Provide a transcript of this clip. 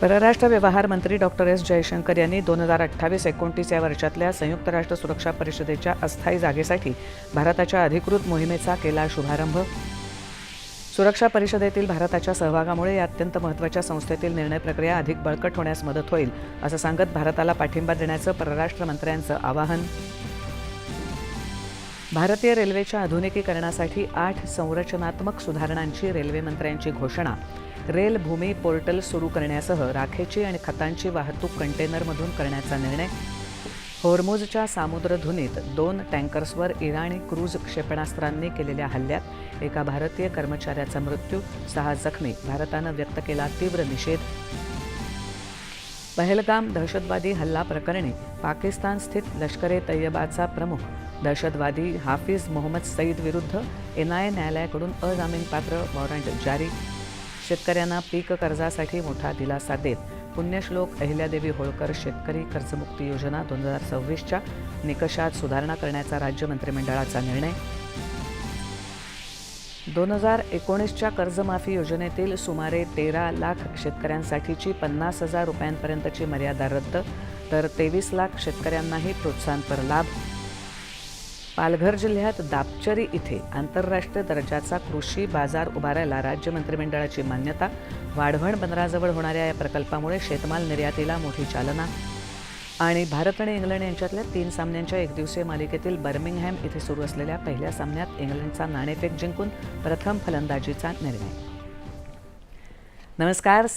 परराष्ट्र व्यवहार मंत्री डॉक्टर एस जयशंकर यांनी 2028-29 या वर्षातल्या संयुक्त राष्ट्र सुरक्षा परिषदेच्या अस्थायी जागेसाठी भारताच्या अधिकृत मोहिमेचा केला शुभारंभ. सुरक्षा परिषदेतील भारताच्या सहभागामुळे या अत्यंत महत्त्वाच्या संस्थेतील निर्णय प्रक्रिया अधिक बळकट होण्यास मदत होईल, असं सांगत भारताला पाठिंबा देण्याचं परराष्ट्र मंत्र्यांचं आवाहन. भारतीय रेल्वेच्या आधुनिकीकरणासाठी 8 संरचनात्मक सुधारणांची रेल्वे मंत्र्यांची घोषणा. रेल भूमी पोर्टल सुरू करण्यासह राखेची आणि खतांची वाहतूक कंटेनरमधून करण्याचा निर्णय. होर्मुझच्या सामुद्रधुनीत 2 टँकर्सवर इराणी क्रूझ क्षेपणास्त्रांनी केलेल्या हल्ल्यात एका भारतीय कर्मचाऱ्याचा मृत्यू, 6 जखमी. भारतानं व्यक्त केला तीव्र निषेध. पहलगाम दहशतवादी हल्ला प्रकरणी पाकिस्तानस्थित लष्कर-ए तैयबाचा प्रमुख दहशतवादी हाफिज मोहम्मद सईद विरुद्ध NIA न्यायालयाकडून अजामीनपात्र वॉरंट जारी. शेतकऱ्यांना पीक कर्जासाठी मोठा दिलासा देत पुण्यश्लोक अहिल्यादेवी होळकर शेतकरी कर्जमुक्ती योजना 2026च्या निकषात सुधारणा करण्याचा राज्य मंत्रिमंडळाचा निर्णय. 2019च्या कर्जमाफी योजनेतील सुमारे 13 लाख शेतकऱ्यांसाठीची 50,000 रुपयांपर्यंतची मर्यादा रद्द, तर 23 लाख शेतकऱ्यांनाही प्रोत्साहनपर लाभ. पालघर जिल्ह्यात दापचरी इथे आंतरराष्ट्रीय दर्जाचा कृषी बाजार उभारायला राज्य मंत्रिमंडळाची मान्यता. वाढवण बंदराजवळ होणाऱ्या या प्रकल्पामुळे शेतमाल निर्यातीला मोठी चालना. आणि भारत आणि इंग्लंड यांच्यातल्या 3 सामन्यांच्या एकदिवसीय मालिकेतील बर्मिंगहॅम इथे सुरू असलेल्या पहिल्या सामन्यात इंग्लंडचा नाणेफेक जिंकून प्रथम फलंदाजीचा निर्णय. नमस्कार.